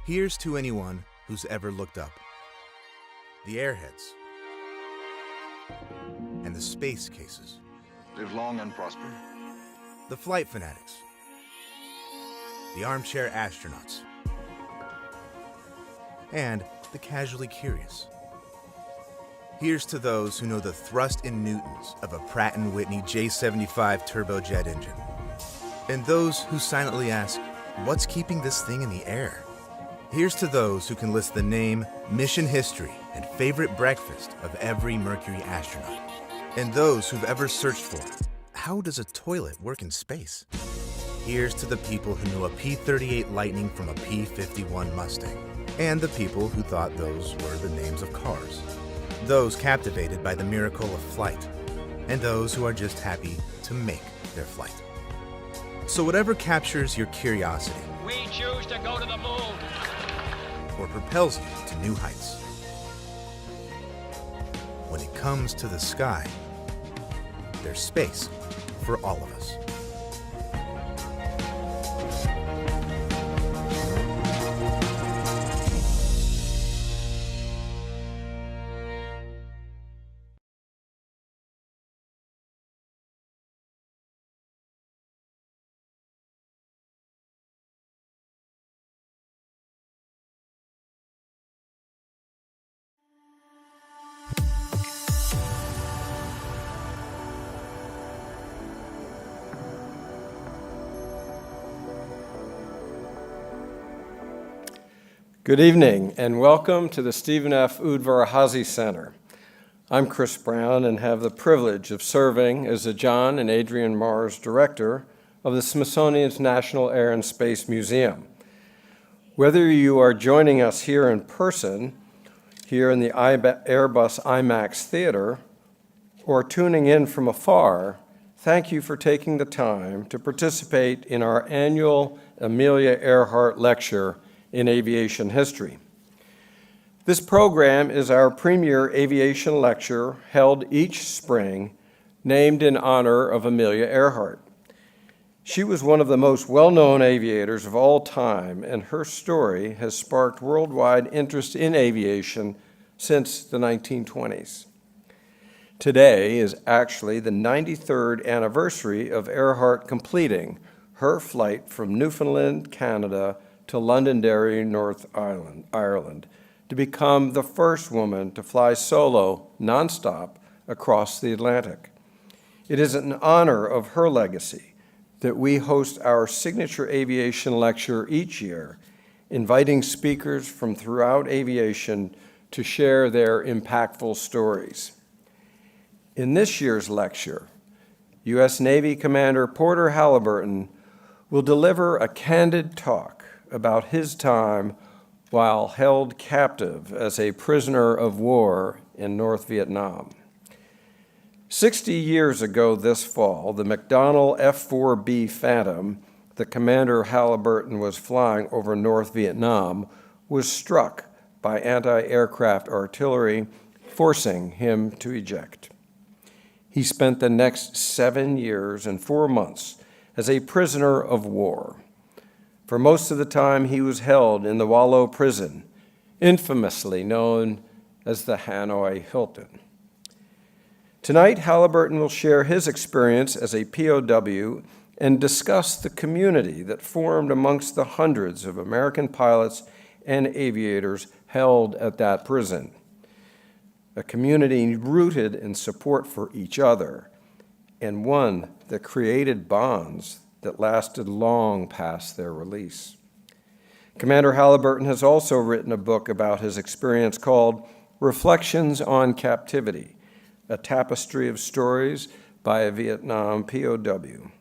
Here's to anyone who's ever looked up. The airheads. And the space cases. Live long and prosper. The flight fanatics. The armchair astronauts. And the casually curious. Here's to those who know the thrust in newtons of a Pratt & Whitney J75 turbojet engine. And those who silently ask, what's keeping this thing in the air? Here's to those who can list the name, mission history, and favorite breakfast of every Mercury astronaut. And those who've ever searched for, how does a toilet work in space? Here's to the people who knew a P-38 Lightning from a P-51 Mustang. And the people who thought those were the names of cars. Those captivated by the miracle of flight. And those who are just happy to make their flight. So whatever captures your curiosity, we choose to go to the moon, or propels you to new heights. When it comes to the sky, there's space for all of us. Good evening and welcome to the Stephen F. Udvar-Hazy Center. I'm Chris Brown and have the privilege of serving as the John and Adrian Mars Director of the Smithsonian's National Air and Space Museum. Whether you are joining us here in person, here in the Airbus IMAX Theater, or tuning in from afar, thank you for taking the time to participate in our annual Amelia Earhart Lecture in Aviation History. This program is our premier aviation lecture held each spring, named in honor of Amelia Earhart. She was one of the most well-known aviators of all time, and her story has sparked worldwide interest in aviation since the 1920s. Today is actually the 93rd anniversary of Earhart completing her flight from Newfoundland, Canada, to Londonderry, North Ireland, to become the first woman to fly solo, nonstop, across the Atlantic. It is in honor of her legacy that we host our signature aviation lecture each year, inviting speakers from throughout aviation to share their impactful stories. In this year's lecture, U.S. Navy Commander Porter Halyburton will deliver a candid talk about his time while held captive as a prisoner of war in North Vietnam. 60 years ago this fall, the McDonnell F-4B Phantom, the Commander Halyburton was flying over North Vietnam, was struck by anti-aircraft artillery, forcing him to eject. He spent the next 7 years and 4 months as a prisoner of war. For most of the time, he was held in the Hỏa Lò prison, infamously known as the Hanoi Hilton. Tonight, Halyburton will share his experience as a POW and discuss the community that formed amongst the hundreds of American pilots and aviators held at that prison. A community rooted in support for each other, and one that created bonds that lasted long past their release. Commander Halyburton has also written a book about his experience called Reflections on Captivity, a tapestry of stories by a Vietnam POW.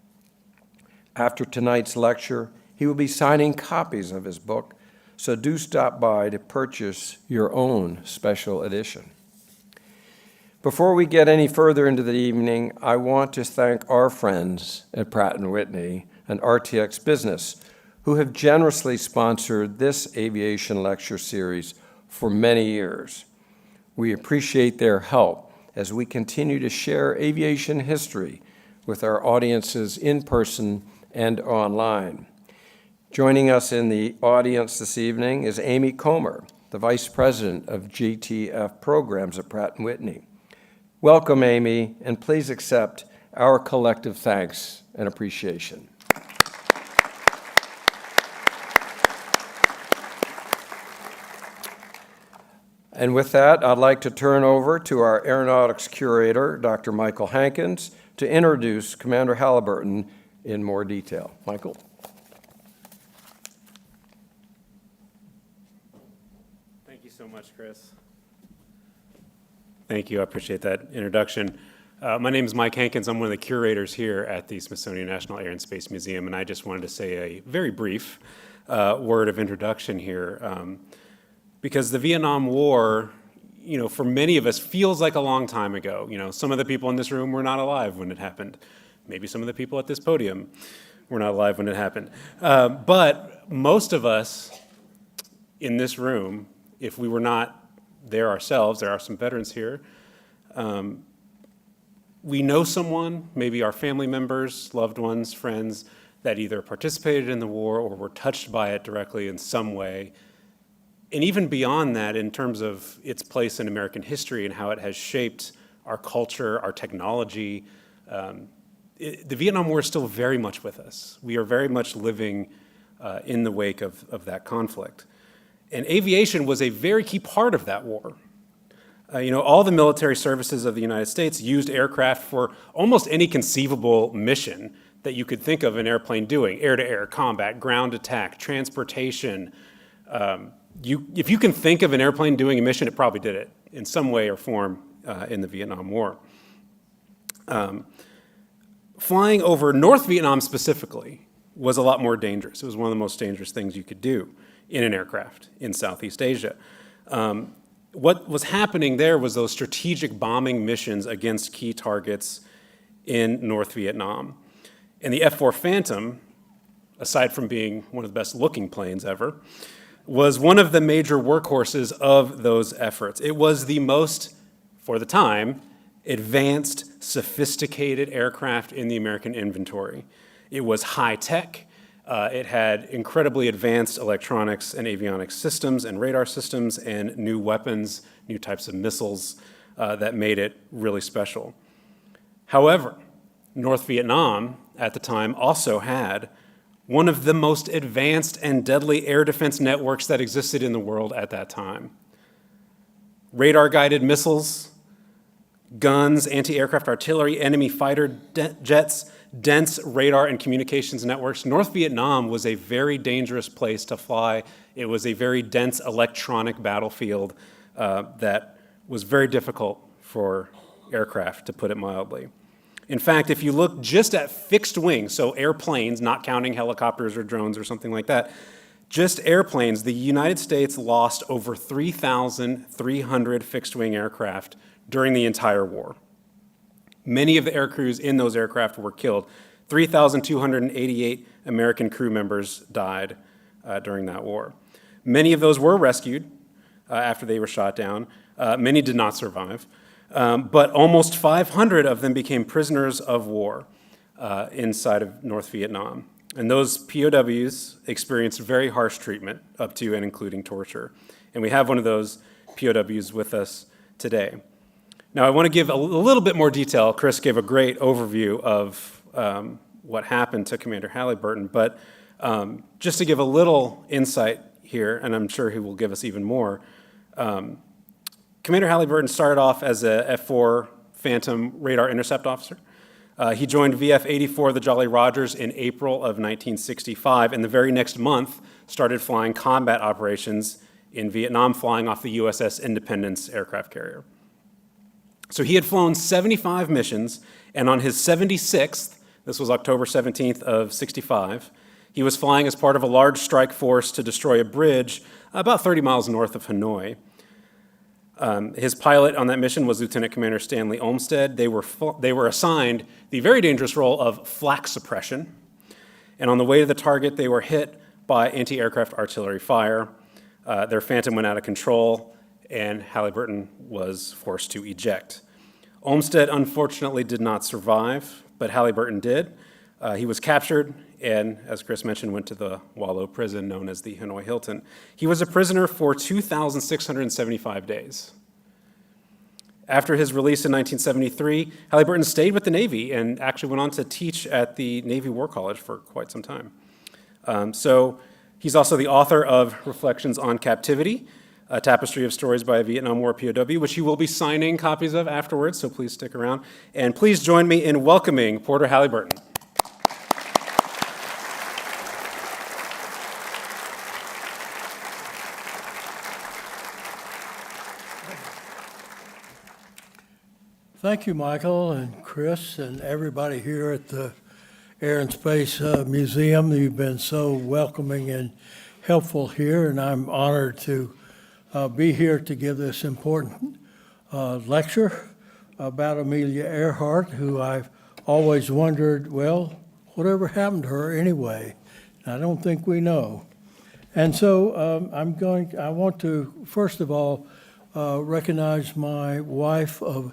After tonight's lecture, he will be signing copies of his book, so do stop by to purchase your own special edition. Before we get any further into the evening, I want to thank our friends at Pratt & Whitney and RTX Business, who have generously sponsored this aviation lecture series for many years. We appreciate their help as we continue to share aviation history with our audiences in person and online. Joining us in the audience this evening is Amy Comer, the Vice President of GTF Programs at Pratt & Whitney. Welcome, Amy, and please accept our collective thanks and appreciation. And with that, I'd like to turn over to our Aeronautics Curator, Dr. Michael Hankins, to introduce Commander Halyburton in more detail. Michael. Thank you so much, Chris. Thank you. I appreciate that introduction. My name is Mike Hankins. I'm one of the curators here at the Smithsonian National Air and Space Museum, and I just wanted to say a very brief word of introduction here. Because the Vietnam War, for many of us feels like a long time ago. Some of the people in this room were not alive when it happened. Maybe some of the people at this podium were not alive when it happened. But most of us in this room, if we were not there ourselves, there are some veterans here, we know someone, maybe our family members, loved ones, friends, that either participated in the war or were touched by it directly in some way. And even beyond that, in terms of its place in American history and how it has shaped our culture, our technology, the Vietnam War is still very much with us. We are very much living in the wake of that conflict. And aviation was a very key part of that war. All the military services of the United States used aircraft for almost any conceivable mission that you could think of an airplane doing: air-to-air combat, ground attack, transportation. If you can think of an airplane doing a mission, it probably did it in some way or form in the Vietnam War. Flying over North Vietnam specifically was a lot more dangerous. It was one of the most dangerous things you could do in an aircraft in Southeast Asia. What was happening there was those strategic bombing missions against key targets in North Vietnam. And the F-4 Phantom, aside from being one of the best looking planes ever, was one of the major workhorses of those efforts. It was the most, for the time, advanced, sophisticated aircraft in the American inventory. It was high-tech. It had incredibly advanced electronics and avionics systems and radar systems and new weapons, new types of missiles that made it really special. However, North Vietnam at the time also had one of the most advanced and deadly air defense networks that existed in the world at that time. Radar-guided missiles, guns, anti-aircraft artillery, enemy fighter jets, dense radar and communications networks. North Vietnam was a very dangerous place to fly. It was a very dense electronic battlefield that was very difficult for aircraft, to put it mildly. In fact, if you look just at fixed wing, so airplanes, not counting helicopters or drones or something like that, just airplanes, the United States lost over 3,300 fixed-wing aircraft during the entire war. Many of the air crews in those aircraft were killed. 3,288 American crew members died during that war. Many of those were rescued after they were shot down. Many did not survive. But almost 500 of them became prisoners of war inside of North Vietnam. And those POWs experienced very harsh treatment, up to and including torture. And we have one of those POWs with us today. Now, I want to give a little bit more detail. Chris gave a great overview of what happened to Commander Halyburton, but just to give a little insight here, and I'm sure he will give us even more, Commander Halyburton started off as a F-4 Phantom Radar Intercept Officer. He joined VF-84 the Jolly Rogers in April of 1965, and the very next month started flying combat operations in Vietnam, flying off the USS Independence aircraft carrier. So he had flown 75 missions, and on his 76th, this was October 17th of 65, he was flying as part of a large strike force to destroy a bridge about 30 miles north of Hanoi. His pilot on that mission was Lieutenant Commander Stanley Olmstead. They were assigned the very dangerous role of flak suppression. And on the way to the target, they were hit by anti-aircraft artillery fire. Their Phantom went out of control, and Halyburton was forced to eject. Olmstead unfortunately did not survive, but Halyburton did. He was captured and, as Chris mentioned, went to the Hỏa Lò prison known as the Hanoi Hilton. He was a prisoner for 2,675 days. After his release in 1973, Halyburton stayed with the Navy and actually went on to teach at the Navy War College for quite some time. So he's also the author of Reflections on Captivity, a tapestry of stories by a Vietnam War POW, which you will be signing copies of afterwards, so please stick around. And please join me in welcoming Porter Halyburton. Thank you, Michael and Chris and everybody here at the Air and Space Museum. You've been so welcoming and helpful here, and I'm honored to be here to give this important lecture about Amelia Earhart, who I've always wondered, well, whatever happened to her anyway? I don't think we know. And so I want to, first of all, recognize my wife of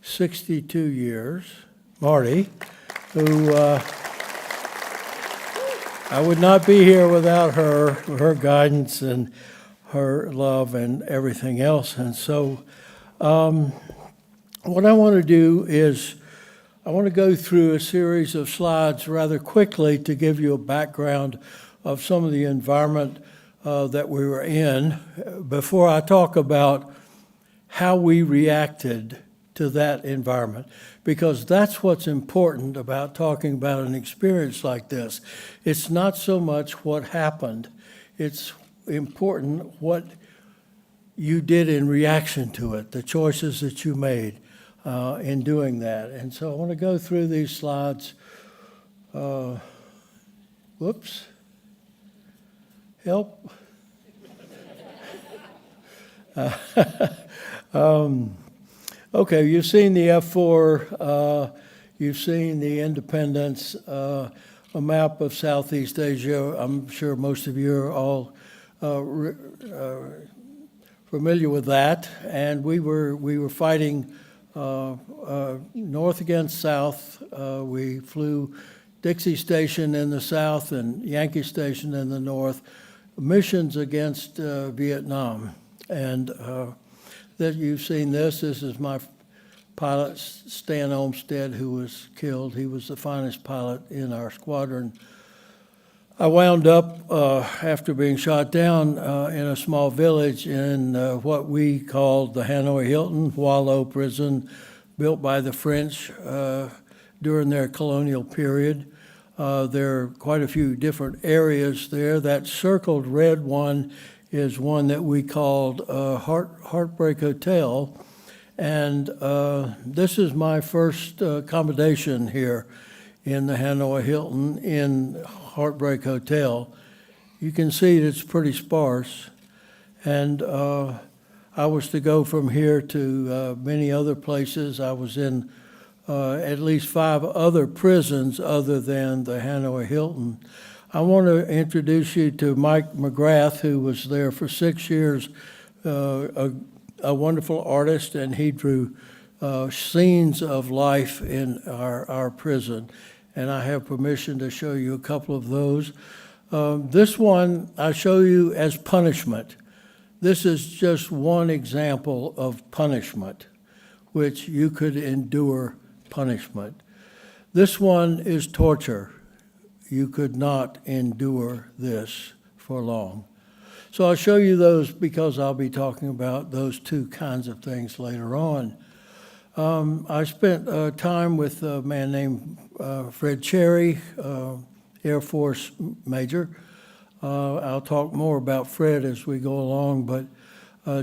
62 years, Marty, who I would not be here without her guidance and her love and everything else. And so what I want to do is I want to go through a series of slides rather quickly to give you a background of some of the environment that we were in before I talk about how we reacted to that environment, because that's what's important about talking about an experience like this. It's not so much what happened, it's important what you did in reaction to it, the choices that you made in doing that. And so I want to go through these slides. Whoops. Help. Okay, you've seen the F4, you've seen the Independence, a map of Southeast Asia. I'm sure most of you are all familiar with that. And we were fighting north against south. We flew Dixie Station in the south and Yankee Station in the north, missions against Vietnam. And that you've seen this. This is my pilot, Stan Olmstead, who was killed. He was the finest pilot in our squadron. I wound up, after being shot down, in a small village in what we called the Hanoi Hilton, Hỏa Lò prison, built by the French during their colonial period. There are quite a few different areas there. That circled red one is one that we called Heartbreak Hotel. And this is my first accommodation here in the Hanoi Hilton in Heartbreak Hotel. You can see it's pretty sparse. And I was to go from here to many other places. I was in at least 5 other prisons other than the Hanoi Hilton. I want to introduce you to Mike McGrath, who was there for 6 years, a wonderful artist, and he drew scenes of life in our prison. And I have permission to show you a couple of those. This one I show you as punishment. This is just one example of punishment, which you could endure punishment. This one is torture. You could not endure this for long. So I'll show you those because I'll be talking about those two kinds of things later on. I spent time with a man named Fred Cherry, Air Force Major. I'll talk more about Fred as we go along, but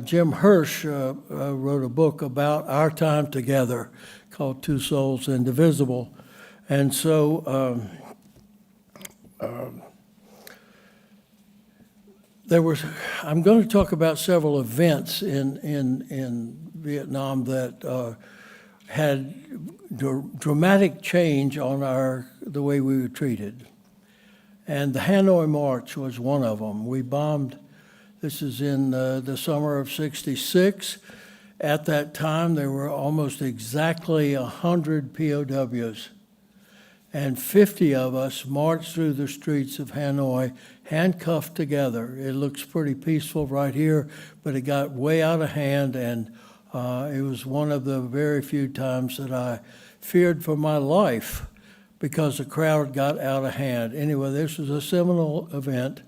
Jim Hirsch wrote a book about our time together called Two Souls Indivisible. And so I'm going to talk about several events in Vietnam that had dramatic change on the way we were treated. And the Hanoi March was one of them. We bombed, this is in the summer of '66. At that time, there were almost exactly 100 POWs. and 50 of us marched through the streets of Hanoi, handcuffed together. It looks pretty peaceful right here, but it got way out of hand, and it was one of the very few times that I feared for my life because the crowd got out of hand. Anyway, this was a seminal event.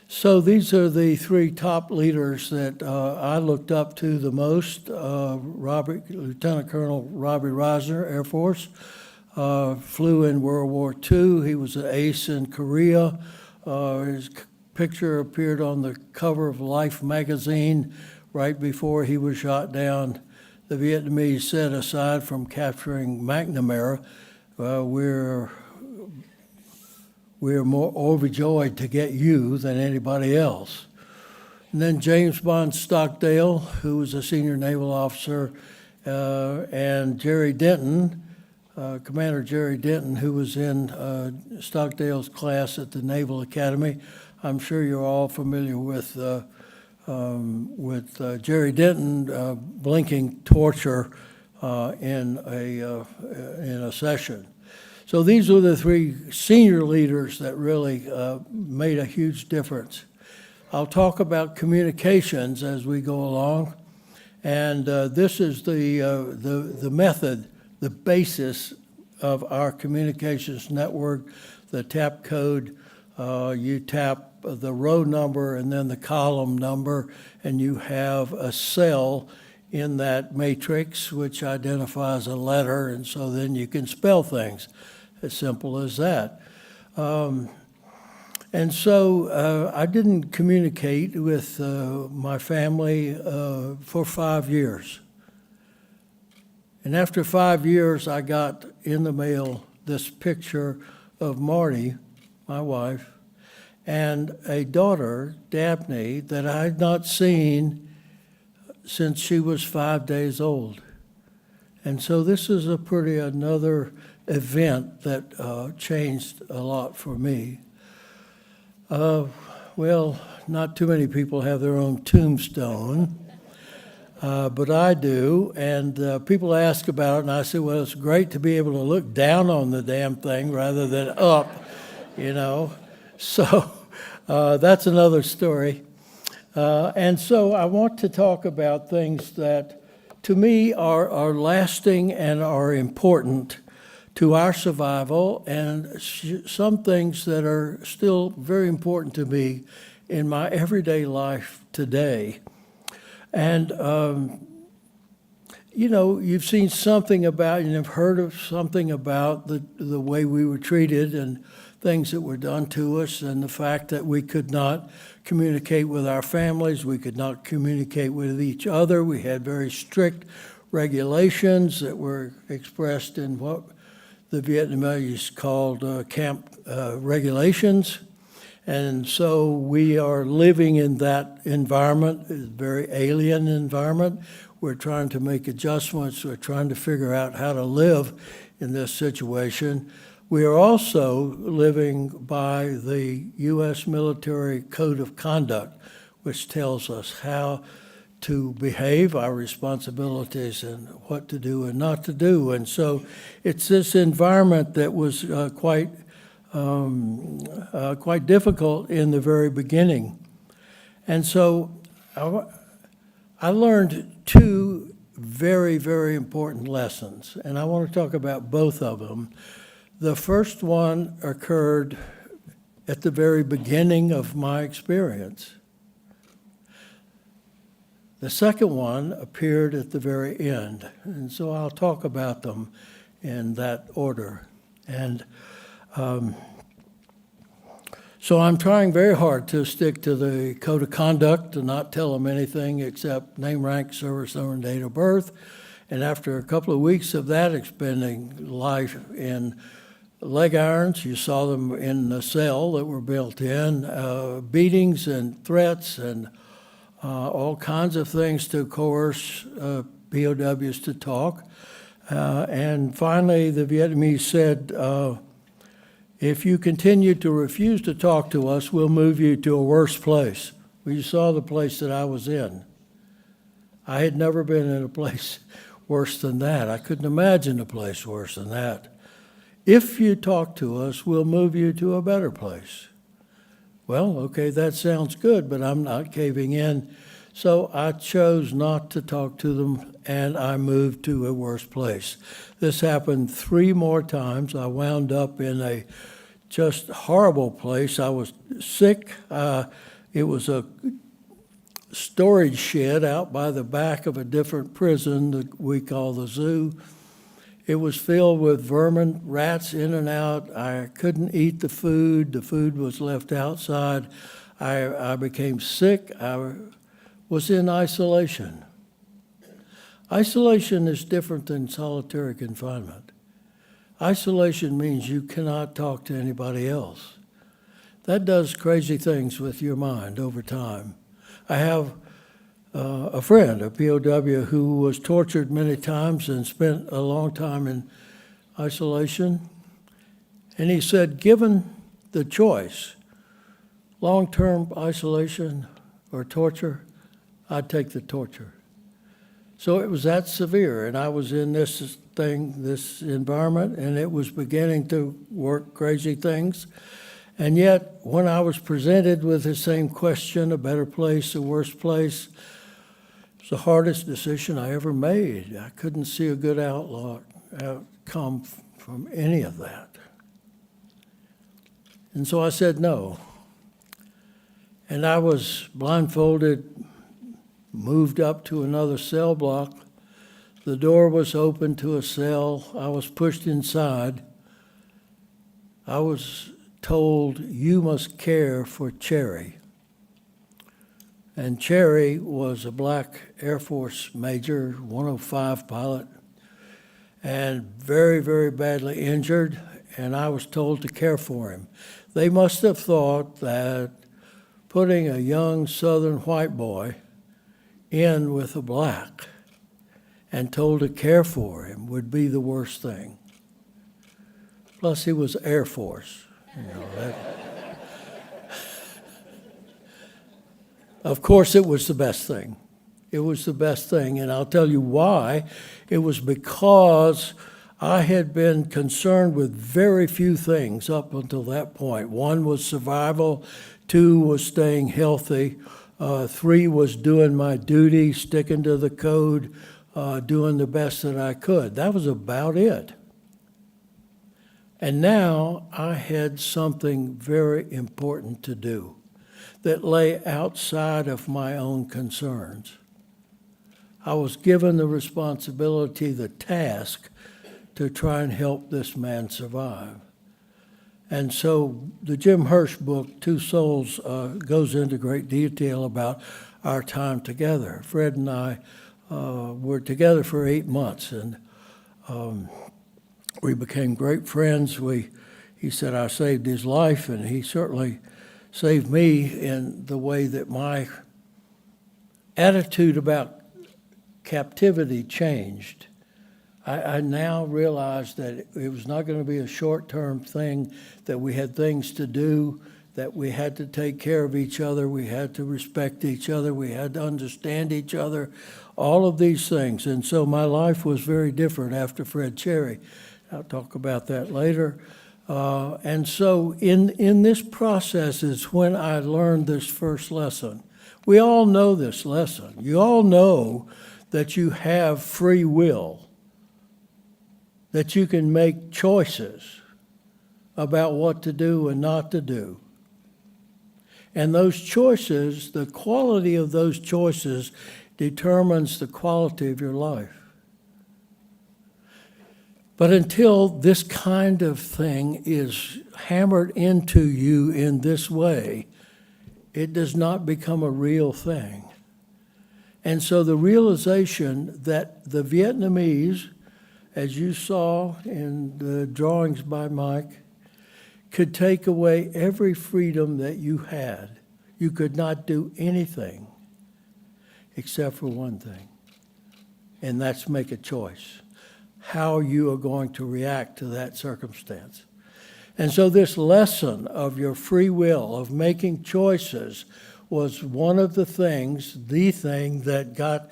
So these are the three top leaders that I looked up to the most. Lieutenant Colonel Robbie Reisner, Air Force, flew in World War II. He was an ace in Korea. His picture appeared on the cover of Life magazine right before he was shot down. The Vietnamese said, aside from capturing McNamara, we're more overjoyed to get you than anybody else. And then James Bond Stockdale, who was a senior naval officer, and Jerry Denton, Commander Jerry Denton, who was in Stockdale's class at the Naval Academy. I'm sure you're all familiar with Jerry Denton blinking torture in a session. So these were the three senior leaders that really made a huge difference. I'll talk about communications as we go along, and this is the method, the basis of our communications network, the tap code. You tap the row number and then the column number, and you have a cell in that matrix which identifies a letter, and so then you can spell things. As simple as that. And so I didn't communicate with my family for 5 years. And after 5 years, I got in the mail this picture of Marty, my wife, and a daughter, Dabney, that I had not seen since she was 5 days old. And so this is another event that changed a lot for me. Well, not too many people have their own tombstone, but I do, and people ask about it, and I say, well, it's great to be able to look down on the damn thing rather than up, you know. So that's another story. And so I want to talk about things that, to me, are lasting and are important to our survival, and some things that are still very important to me in my everyday life today. And, you know, you've seen something about, and have heard of something about the way we were treated and things that were done to us, and the fact that we could not communicate with our families, we could not communicate with each other. We had very strict regulations that were expressed in what the Vietnamese called camp regulations. And so we are living in that environment, a very alien environment. We're trying to make adjustments. We're trying to figure out how to live in this situation. We are also living by the U.S. Military Code of Conduct, which tells us how to behave, our responsibilities, and what to do and not to do. And so it's this environment that was quite difficult in the very beginning. And so I learned two very, very important lessons, and I want to talk about both of them. The first one occurred at the very beginning of my experience. The second one appeared at the very end, and so I'll talk about them in that order. And so I'm trying very hard to stick to the code of conduct, to not tell them anything except name, rank, service number, and date of birth. And after a couple of weeks of that, expending life in leg irons, you saw them in the cell that were built in, beatings and threats and all kinds of things to coerce POWs to talk. And finally, the Vietnamese said, if you continue to refuse to talk to us, we'll move you to a worse place. Well, you saw the place that I was in. I had never been in a place worse than that. I couldn't imagine a place worse than that. If you talk to us, we'll move you to a better place. Well, okay, that sounds good, but I'm not caving in. So I chose not to talk to them, and I moved to a worse place. This happened 3 more times. I wound up in a just horrible place. I was sick. It was a storage shed out by the back of a different prison that we call the zoo. It was filled with vermin, rats in and out. I couldn't eat the food. The food was left outside. I became sick. I was in isolation. Isolation is different than solitary confinement. Isolation means you cannot talk to anybody else. That does crazy things with your mind over time. I have a friend, a POW, who was tortured many times and spent a long time in isolation. And he said, given the choice, long-term isolation or torture, I'd take the torture. So it was that severe, and I was in this environment, and it was beginning to work crazy things. And yet, when I was presented with the same question, a better place, a worse place, it was the hardest decision I ever made. I couldn't see a good outcome from any of that. And so I said no. And I was blindfolded, moved up to another cell block. The door was open to a cell. I was pushed inside. I was told, you must care for Cherry. And Cherry was a black Air Force major, 105 pilot, and very, very badly injured, and I was told to care for him. They must have thought that putting a young southern white boy in with a black and told to care for him would be the worst thing. Plus, he was Air Force. Of course, it was the best thing. It was the best thing, and I'll tell you why. It was because I had been concerned with very few things up until that point. 1 was survival, 2 was staying healthy, 3 was doing my duty, sticking to the code, doing the best that I could. That was about it. And now I had something very important to do that lay outside of my own concerns. I was given the responsibility, the task, to try and help this man survive. And so the Jim Hirsch book, Two Souls, goes into great detail about our time together. Fred and I were together for 8 months, and we became great friends. He said I saved his life, and he certainly saved me in the way that my attitude about captivity changed. I now realize that it was not going to be a short-term thing, that we had things to do, that we had to take care of each other, we had to respect each other, we had to understand each other, all of these things. And so my life was very different after Fred Cherry. I'll talk about that later. And so in this process is when I learned this first lesson. We all know this lesson. You all know that you have free will, that you can make choices about what to do and not to do. And those choices, the quality of those choices determines the quality of your life. But until this kind of thing is hammered into you in this way, it does not become a real thing. And so the realization that the Vietnamese, as you saw in the drawings by Mike, could take away every freedom that you had. You could not do anything except for one thing, and that's make a choice, how you are going to react to that circumstance. And so this lesson of your free will, of making choices, was one of the thing that got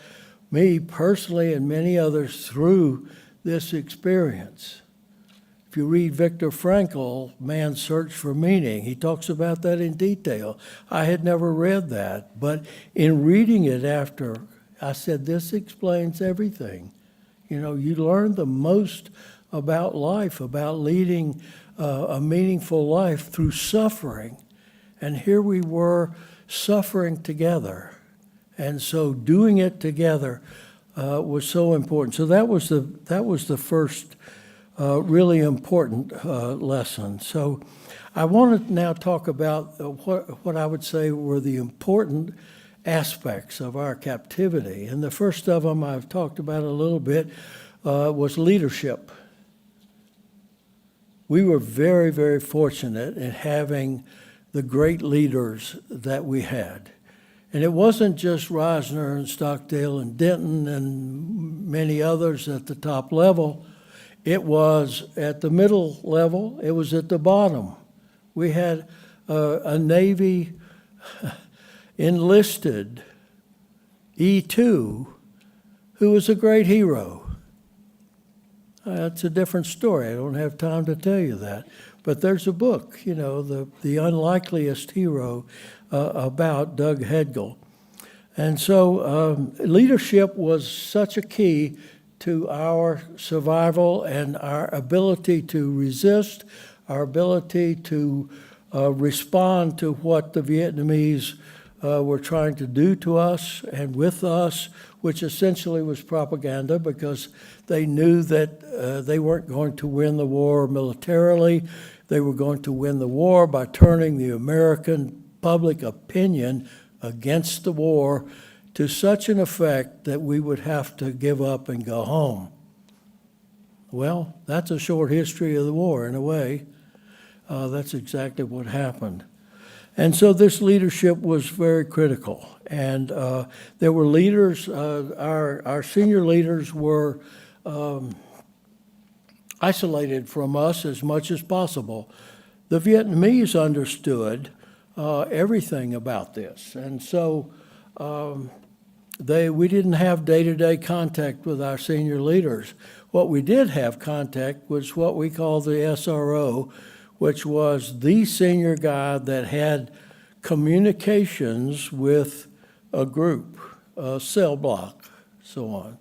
me personally and many others through this experience. If you read Viktor Frankl, Man's Search for Meaning, he talks about that in detail. I had never read that, but in reading it after, I said, this explains everything. You know, you learn the most about life, about leading a meaningful life through suffering. And here we were suffering together. And so doing it together was so important. So that was the first really important lesson. So I want to now talk about what I would say were the important aspects of our captivity. And the first of them I've talked about a little bit was leadership. We were very, very fortunate in having the great leaders that we had. And it wasn't just Reisner and Stockdale and Denton and many others at the top level. It was at the middle level. It was at the bottom. We had a Navy enlisted E2 who was a great hero. That's a different story. I don't have time to tell you that. But there's a book, you know, the Unlikeliest Hero about Doug Hedgel. And so leadership was such a key to our survival and our ability to resist, our ability to respond to what the Vietnamese were trying to do to us and with us, which essentially was propaganda because they knew that they weren't going to win the war militarily. They were going to win the war by turning the American public opinion against the war to such an effect that we would have to give up and go home. Well, that's a short history of the war in a way. That's exactly what happened. And so this leadership was very critical. And there were leaders, our senior leaders were isolated from us as much as possible. The Vietnamese understood everything about this. And so we didn't have day-to-day contact with our senior leaders. What we did have contact was what we call the SRO, which was the senior guy that had communications with a group, a cell block, so on.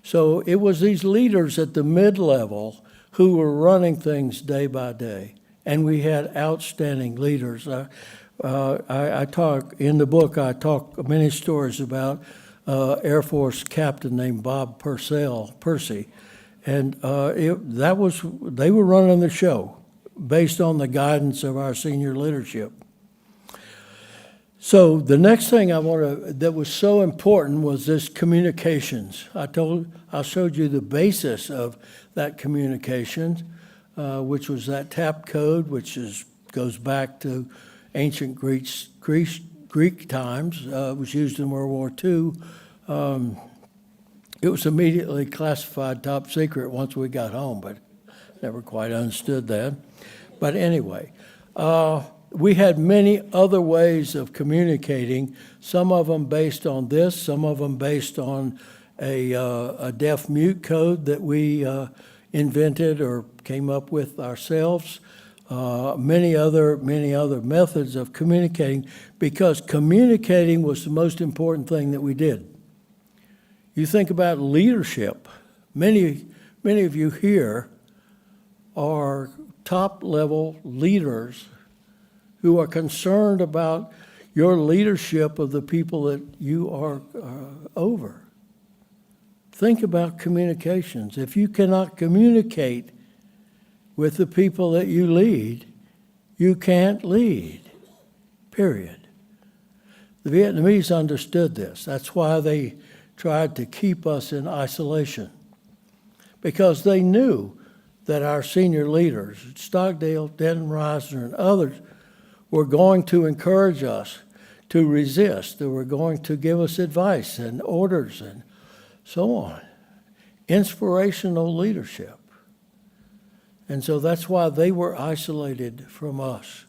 So it was these leaders at the mid-level who were running things day by day, and we had outstanding leaders. I talk, in the book, I talk many stories about Air Force captain named Bob Percy, and they were running the show based on the guidance of our senior leadership. So the next thing that was so important was this communications. I showed you the basis of that communication, which was that TAP code, which goes back to ancient Greek times. It was used in World War II. It was immediately classified top secret once we got home, but never quite understood that. But anyway, we had many other ways of communicating, some of them based on this, some of them based on a deaf-mute code that we invented or came up with ourselves, many other methods of communicating, because communicating was the most important thing that we did. You think about leadership. Many of you here are top-level leaders who are concerned about your leadership of the people that you are over. Think about communications. If you cannot communicate with the people that you lead, you can't lead, period. The Vietnamese understood this. That's why they tried to keep us in isolation, because they knew that our senior leaders, Stockdale, Denton, Reisner, and others, were going to encourage us to resist. They were going to give us advice and orders and so on. Inspirational leadership. And so that's why they were isolated from us.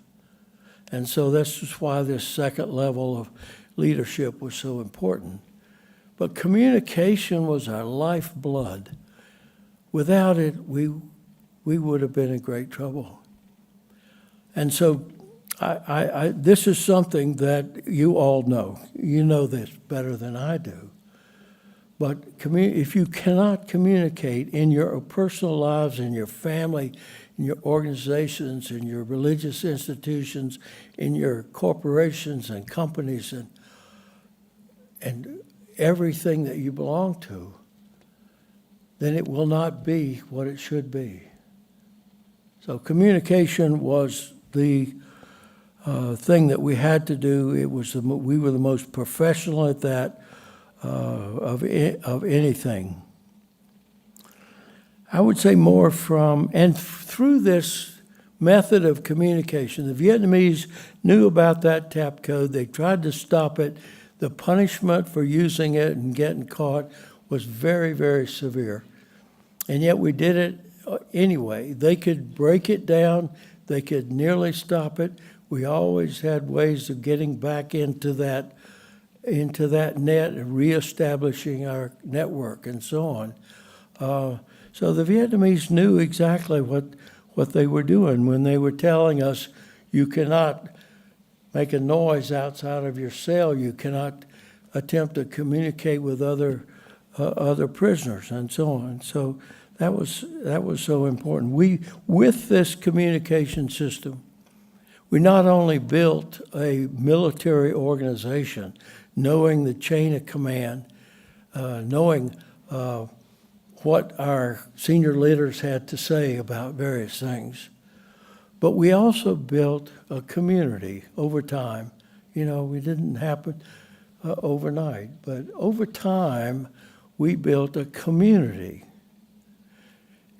And so that's just why this second level of leadership was so important. But communication was our lifeblood. Without it, we would have been in great trouble. And so this is something that you all know. You know this better than I do. But if you cannot communicate in your personal lives, in your family, in your organizations, in your religious institutions, in your corporations and companies and everything that you belong to, then it will not be what it should be. So communication was the thing that we had to do. We were the most professional at that of anything. I would say more and through this method of communication, the Vietnamese knew about that tap code. They tried to stop it. The punishment for using it and getting caught was very, very severe. And yet we did it anyway. They could break it down. They could nearly stop it. We always had ways of getting back into that net and reestablishing our network and so on. So the Vietnamese knew exactly what they were doing when they were telling us, you cannot make a noise outside of your cell, you cannot attempt to communicate with other prisoners and so on. So that was so important. With this communication system, we not only built a military organization, knowing the chain of command, knowing what our senior leaders had to say about various things, but we also built a community over time. You know, it didn't happen overnight, but over time, we built a community.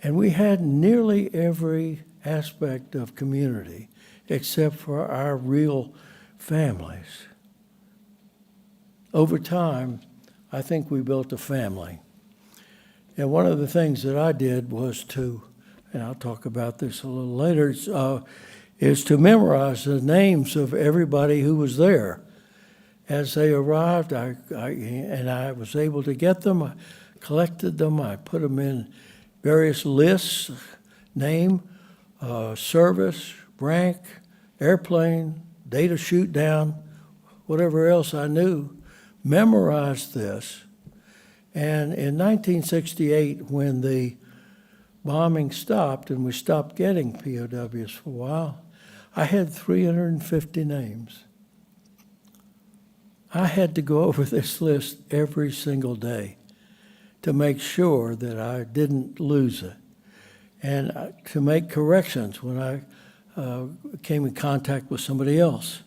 And we had nearly every aspect of community except for our real families. Over time, I think we built a family. And one of the things that I did was and I'll talk about this a little later, is to memorize the names of everybody who was there. As they arrived, I was able to get them, I collected them, I put them in various lists, name, service, rank, airplane, date of shoot down, whatever else I knew, memorized this. And in 1968, when the bombing stopped and we stopped getting POWs for a while, I had 350 names. I had to go over this list every single day to make sure that I didn't lose it and to make corrections when I came in contact with somebody else.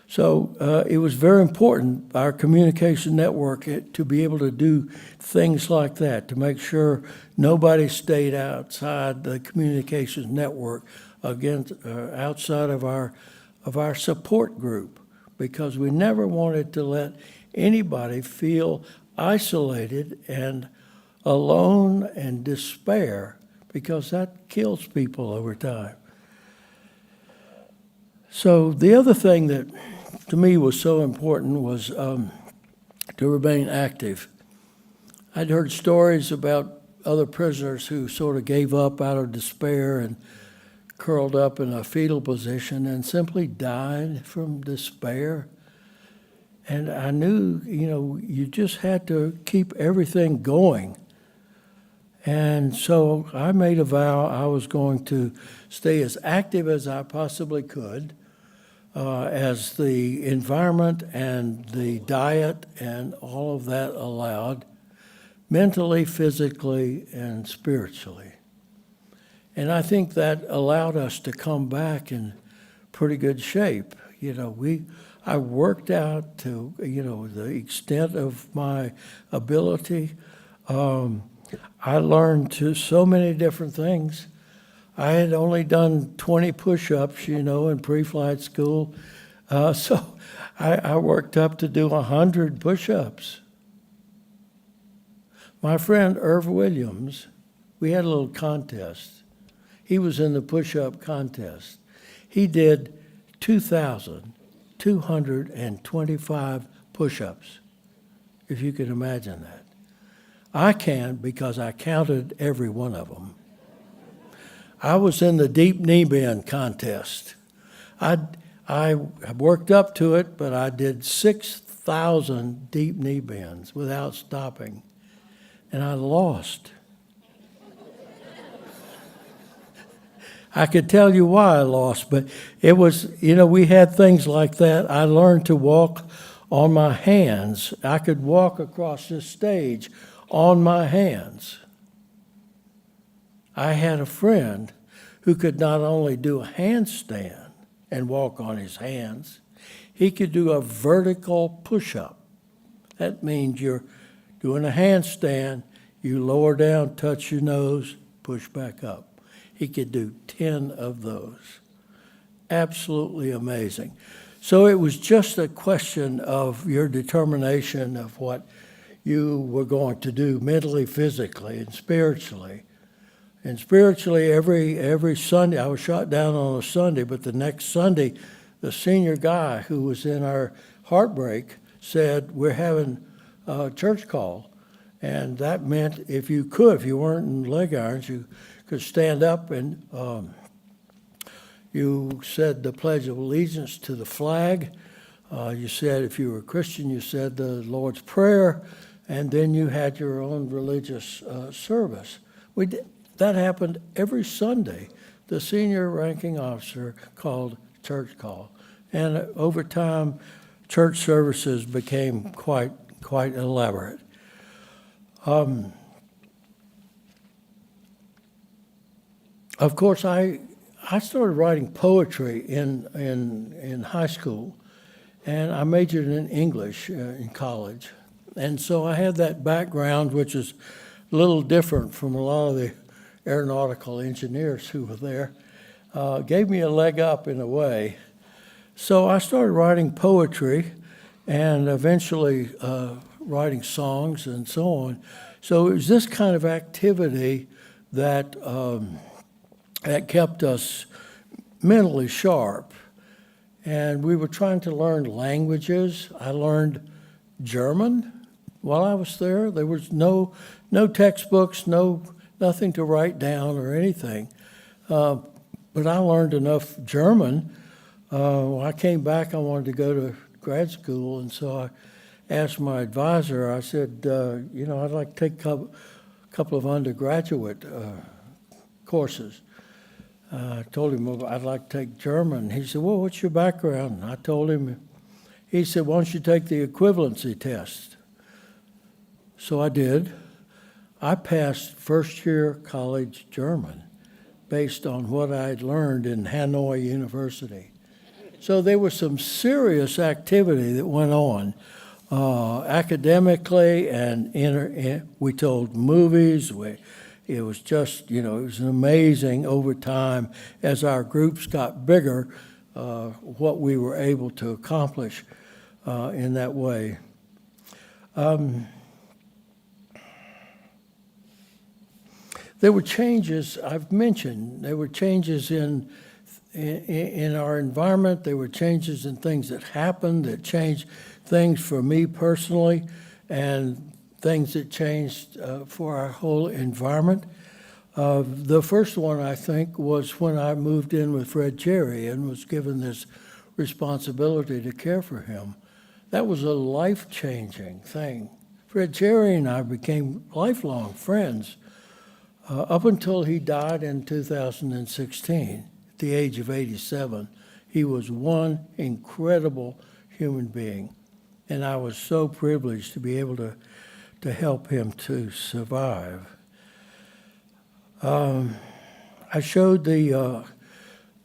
So it was very important, our communication network, to be able to do things like that, to make sure nobody stayed outside the communications network, outside of our support group, because we never wanted to let anybody feel isolated and alone and despair, because that kills people over time. So the other thing that to me was so important was to remain active. I'd heard stories about other prisoners who sort of gave up out of despair and curled up in a fetal position and simply died from despair. And I knew, you just had to keep everything going. And so I made a vow I was going to stay as active as I possibly could, as the environment and the diet and all of that allowed, mentally, physically, and spiritually. And I think that allowed us to come back in pretty good shape. I worked out to, the extent of my ability. I learned so many different things. I had only done 20 push-ups, in pre-flight school. So I worked up to do 100 push-ups. My friend Irv Williams, we had a little contest. He was in the push-up contest. He did 2,225 push-ups if you can imagine that. I can because I counted every one of them. I was in the deep knee bend contest. I worked up to it, but I did 6,000 deep knee bends without stopping, and I lost. I could tell you why I lost, but it was, we had things like that. I learned to walk on my hands. I could walk across this stage on my hands. I had a friend who could not only do a handstand and walk on his hands, he could do a vertical push-up. That means you're doing a handstand, you lower down, touch your nose, push back up. He could do 10 of those. Absolutely amazing. So it was just a question of your determination of what you were going to do mentally, physically, and spiritually. And spiritually, every Sunday, I was shot down on a Sunday, but the next Sunday, the senior guy who was in our heartbreak said, we're having a church call. And that meant if you weren't in leg irons, you could stand up and you said the Pledge of Allegiance to the flag. You said, if you were a Christian, you said the Lord's Prayer, and then you had your own religious service. That happened every Sunday. The senior ranking officer called church call. And over time, church services became quite elaborate. Of course, I started writing poetry in high school, and I majored in English in college. And so I had that background, which is a little different from a lot of the aeronautical engineers who were there. Gave me a leg up in a way. So I started writing poetry and eventually writing songs and so on. So it was this kind of activity that kept us mentally sharp. And we were trying to learn languages. I learned German while I was there. There was no textbooks, nothing to write down or anything. But I learned enough German. When I came back, I wanted to go to grad school, and so I asked my advisor, I said, I'd like to take a couple of undergraduate courses. I told him I'd like to take German. He said, well, what's your background? And I told him. He said, why don't you take the equivalency test? So I did. I passed first-year college German based on what I'd learned in Hanoi University. So there was some serious activity that went on academically, and we told movies. It was just, it was amazing over time as our groups got bigger, what we were able to accomplish in that way. There were changes, I've mentioned, there were changes in our environment, there were changes in things that happened that changed things for me personally, and things that changed for our whole environment. The first one, I think, was when I moved in with Fred Cherry and was given this responsibility to care for him. That was a life-changing thing. Fred Cherry and I became lifelong friends up until he died in 2016, at the age of 87. He was one incredible human being, and I was so privileged to be able to help him to survive. I showed the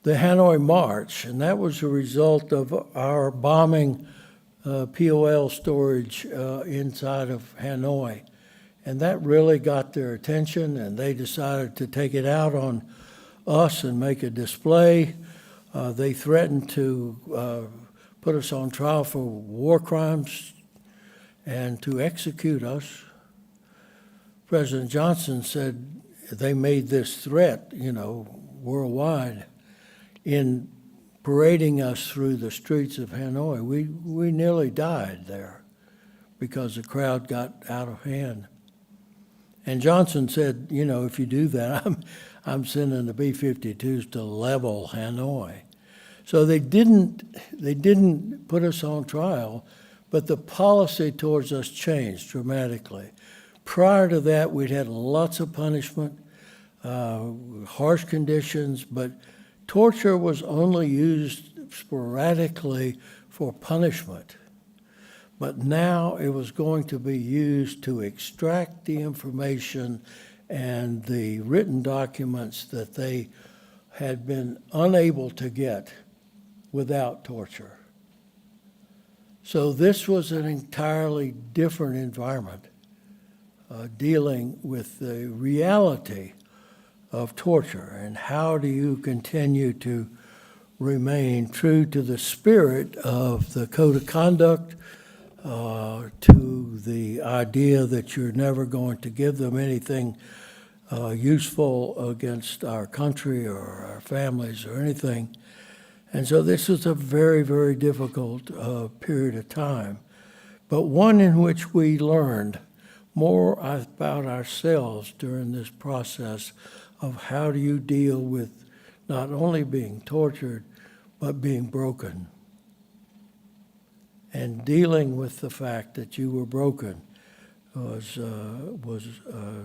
Hanoi March, and that was a result of our bombing POL storage inside of Hanoi. And that really got their attention, and they decided to take it out on us and make a display. They threatened to put us on trial for war crimes and to execute us. President Johnson said they made this threat, worldwide, in parading us through the streets of Hanoi. We nearly died there. because the crowd got out of hand. And Johnson said, you know, if you do that, I'm sending the B-52s to level Hanoi. So they didn't put us on trial, but the policy towards us changed dramatically. Prior to that, we'd had lots of punishment, harsh conditions, but torture was only used sporadically for punishment. But now it was going to be used to extract the information and the written documents that they had been unable to get without torture. So this was an entirely different environment, dealing with the reality of torture and how do you continue to remain true to the spirit of the code of conduct, to the idea that you're never going to give them anything useful against our country or our families or anything. And so this was a very, very difficult period of time, but one in which we learned more about ourselves during this process of how do you deal with not only being tortured, but being broken. And dealing with the fact that you were broken was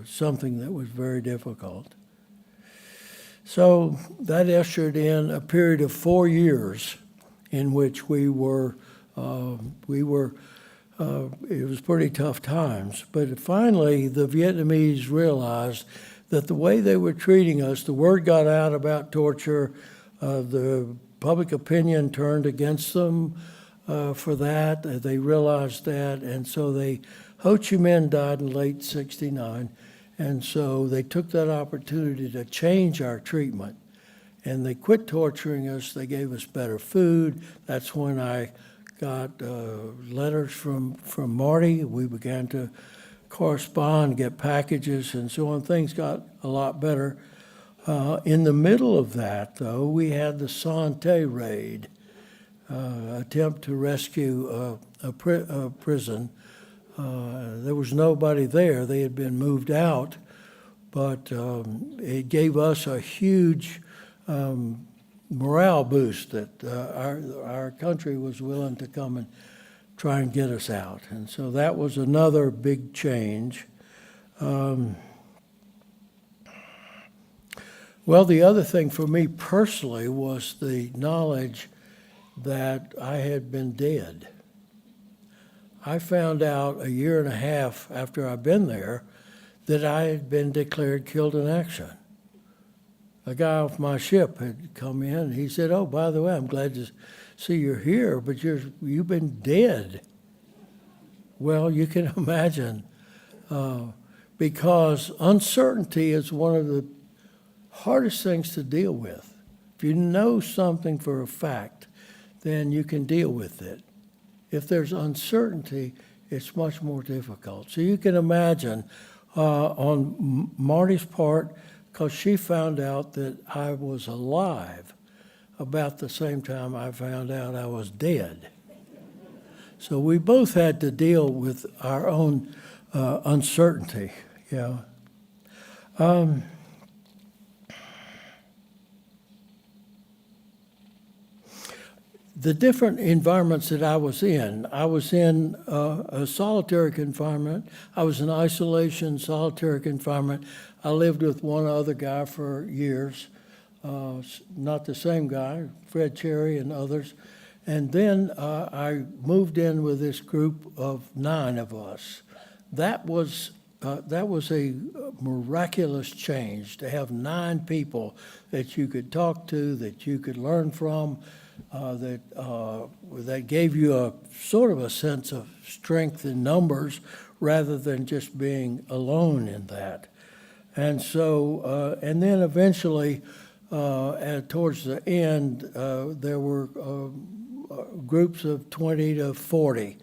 something that was very difficult. So that ushered in a period of 4 years in which it was pretty tough times. But finally, the Vietnamese realized that the way they were treating us, the word got out about torture, the public opinion turned against them for that. They realized that, and so Ho Chi Minh died in late '69, and so they took that opportunity to change our treatment. And they quit torturing us. They gave us better food. That's when I got letters from Marty. We began to correspond, get packages, and so on. Things got a lot better. In the middle of that, though, we had the Sante raid, attempt to rescue a prison. There was nobody there. They had been moved out, but it gave us a huge morale boost that our country was willing to come and try and get us out. And so that was another big change. Well, the other thing for me personally was the knowledge that I had been dead. I found out a year and a half after I'd been there that I had been declared killed in action. A guy off my ship had come in, and he said, "Oh, by the way, I'm glad to see you're here, but you've been dead." Well, you can imagine, because uncertainty is one of the hardest things to deal with. If you know something for a fact, then you can deal with it. If there's uncertainty, it's much more difficult. So you can imagine on Marty's part, because she found out that I was alive about the same time I found out I was dead. So we both had to deal with our own uncertainty. Yeah. The different environments that I was in a solitary confinement. I was in isolation, solitary confinement. I lived with one other guy for years, not the same guy, Fred Cherry and others. And then I moved in with this group of 9 of us. That was a miraculous change, to have 9 people that you could talk to, that you could learn from, that gave you a sort of a sense of strength in numbers rather than just being alone in that. And so, and then eventually, towards the end, there were groups of 20 to 40,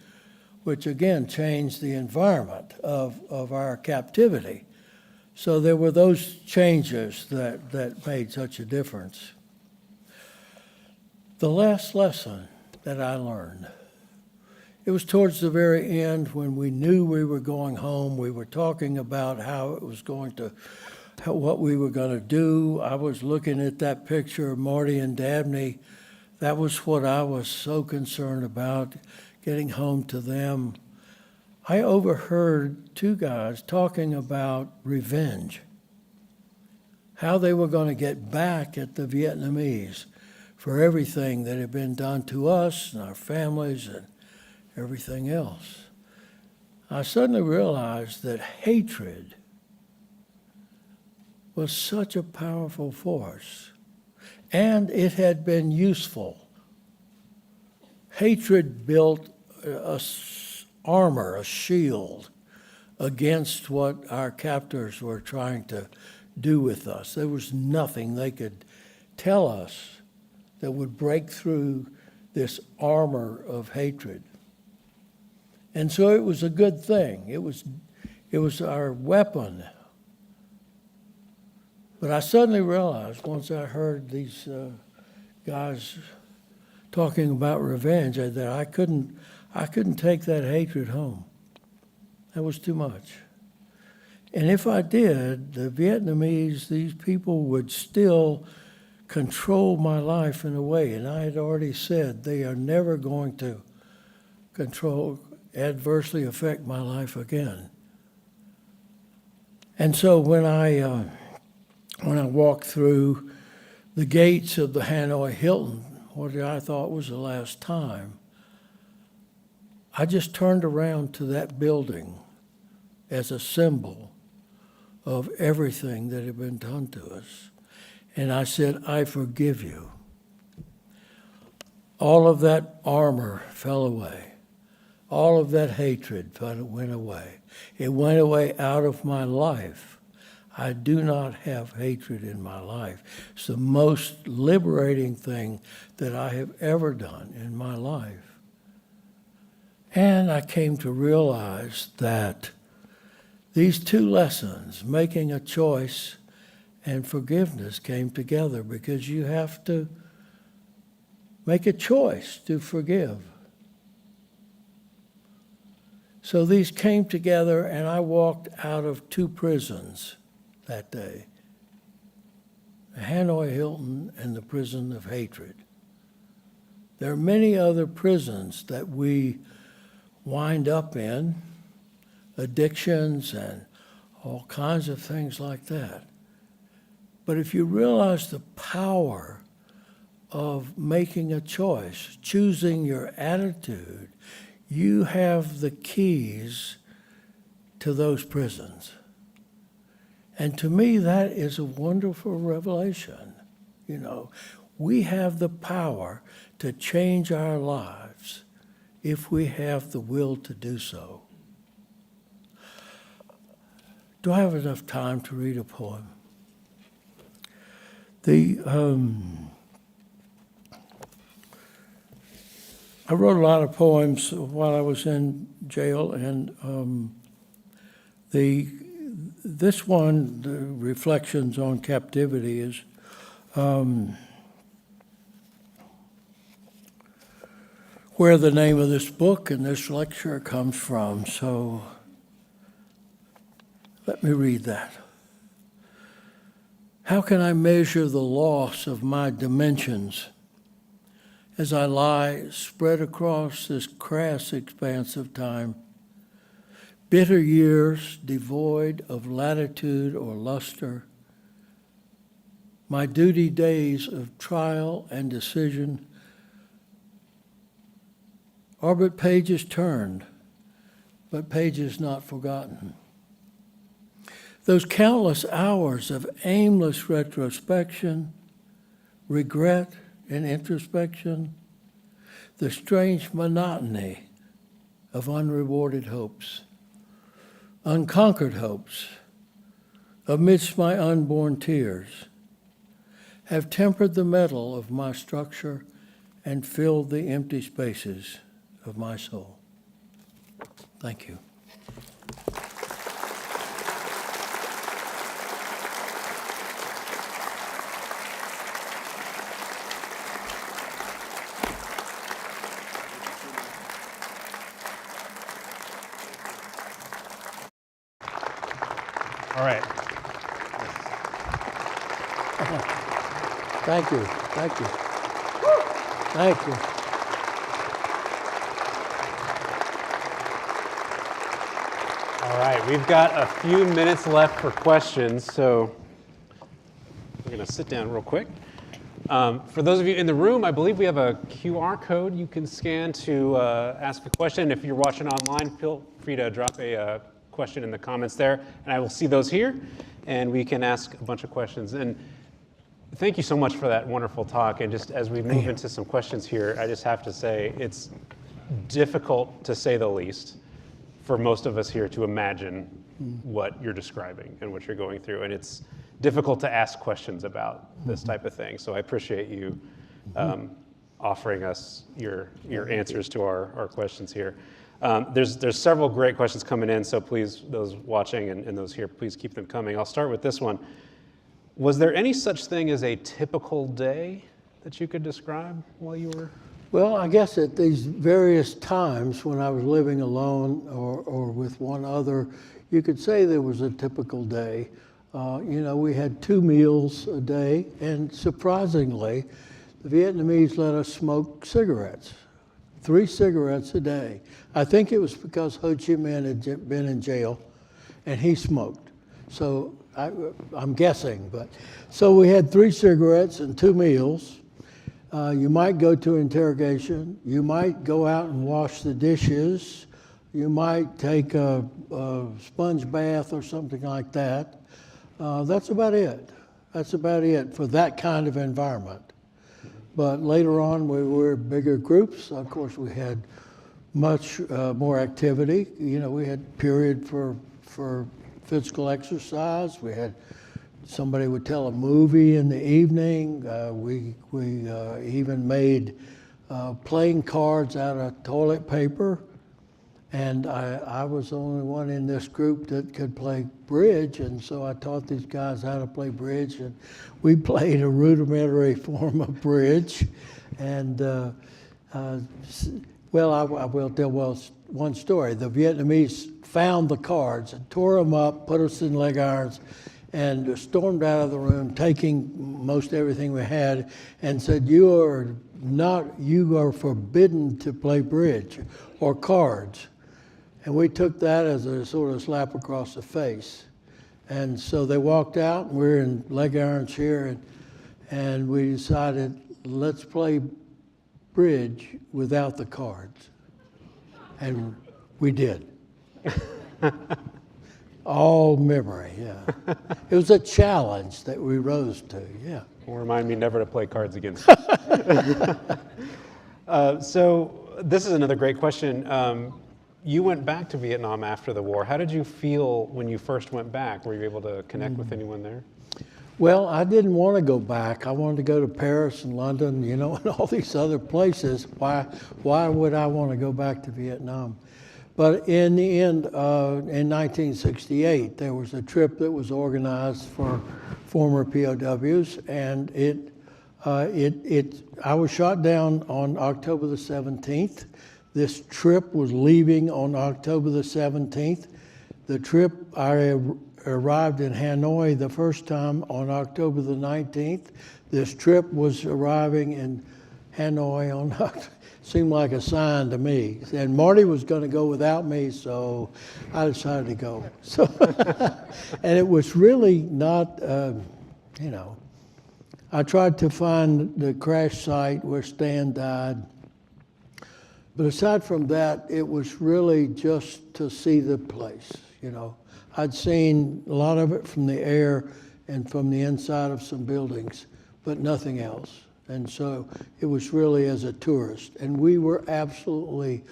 which again changed the environment of our captivity. So there were those changes that made such a difference. The last lesson that I learned it was towards the very end when we knew we were going home. We were talking about how it was going to, what we were going to do. I was looking at that picture of Marty and Dabney. That was what I was so concerned about, getting home to them. I overheard two guys talking about revenge, how they were going to get back at the Vietnamese for everything that had been done to us and our families and everything else. I suddenly realized that hatred was such a powerful force, and it had been useful. Hatred built armor, a shield, against what our captors were trying to do with us. There was nothing they could tell us that would break through this armor of hatred. And so it was a good thing. It was our weapon. But I suddenly realized, once I heard these guys talking about revenge, that I couldn't take that hatred home. That was too much. And if I did, the Vietnamese, these people would still control my life in a way. And I had already said they are never going to adversely affect my life again. And so when I walked through the gates of the Hanoi Hilton, what I thought was the last time, I just turned around to that building as a symbol of everything that had been done to us. And I said, I forgive you. All of that armor fell away. All of that hatred went away. It went away out of my life. I do not have hatred in my life. It's the most liberating thing that I have ever done in my life. And I came to realize that these two lessons, making a choice and forgiveness, came together because you have to make a choice to forgive. So these came together, and I walked out of two prisons that day, the Hanoi Hilton and the prison of hatred. There are many other prisons that we wind up in, addictions and all kinds of things like that. But if you realize the power of making a choice, choosing your attitude, you have the keys to those prisons. And to me, that is a wonderful revelation. You know, we have the power to change our lives if we have the will to do so. Do I have enough time to read a poem? I wrote a lot of poems while I was in jail, and this one, the Reflections on Captivity, is where the name of this book and this lecture comes from. So let me read that. How can I measure the loss of my dimensions as I lie spread across this crass expanse of time? Bitter years devoid of latitude or luster, my duty days of trial and decision are but pages turned, but pages not forgotten. Those countless hours of aimless retrospection, regret, and introspection, the strange monotony of unrewarded hopes, unconquered hopes, amidst my unborn tears, have tempered the metal of my structure and filled the empty spaces of my soul. Thank you. Thank you. Thank you. Thank you. All right, we've got a few minutes left for questions, so we're going to sit down real quick. For those of you in the room, I believe we have a QR code you can scan to ask a question. If you're watching online, feel free to drop a question in the comments there, and I will see those here, and we can ask a bunch of questions. And thank you so much for that wonderful talk. And just as we move into some questions here, I just have to say it's difficult, to say the least, for most of us here to imagine what you're describing and what you're going through. And it's difficult to ask questions about this type of thing. So I appreciate you offering us your answers to our questions here. There's several great questions coming in, so please, those watching and those here, please keep them coming. I'll start with this one. Was there any such thing as a typical day that you could describe while you were? Well, I guess at these various times when I was living alone or with one other, you could say there was a typical day. We had 2 meals a day, and surprisingly, the Vietnamese let us smoke cigarettes, 3 cigarettes a day. I think it was because Ho Chi Minh had been in jail, and he smoked. So I'm guessing, but so we had 3 cigarettes and 2 meals. You might go to interrogation. You might go out and wash the dishes. You might take a sponge bath or something like that. That's about it. That's about it for that kind of environment. But later on, we were bigger groups. Of course, we had much more activity. We had period for physical exercise. We had somebody would tell a movie in the evening. We even made playing cards out of toilet paper. And I was the only one in this group that could play bridge, and so I taught these guys how to play bridge, and we played a rudimentary form of bridge. And I will tell one story. The Vietnamese found the cards and tore them up, put us in leg irons, and stormed out of the room, taking most everything we had, and said, you are forbidden to play bridge or cards. And we took that as a sort of slap across the face. And so they walked out, and we're in leg irons here, and we decided, let's play bridge without the cards. And we did. All memory, yeah. It was a challenge that we rose to, yeah. Will remind me never to play cards again. So this is another great question. You went back to Vietnam after the war. How did you feel when you first went back? Were you able to connect with anyone there? Well, I didn't want to go back. I wanted to go to Paris and London, and all these other places. Why would I want to go back to Vietnam? But in the end, in 1968, there was a trip that was organized for former POWs, and I was shot down on October the 17th. This trip was leaving on October the 17th. The trip, I arrived in Hanoi the first time on October the 19th. This trip was arriving in Hanoi on October. Seemed like a sign to me. And Marty was going to go without me, so I decided to go. So, and it was really not, I tried to find the crash site where Stan died. But aside from that, it was really just to see the place, I'd seen a lot of it from the air and from the inside of some buildings, but nothing else. And so it was really as a tourist. And we were absolutely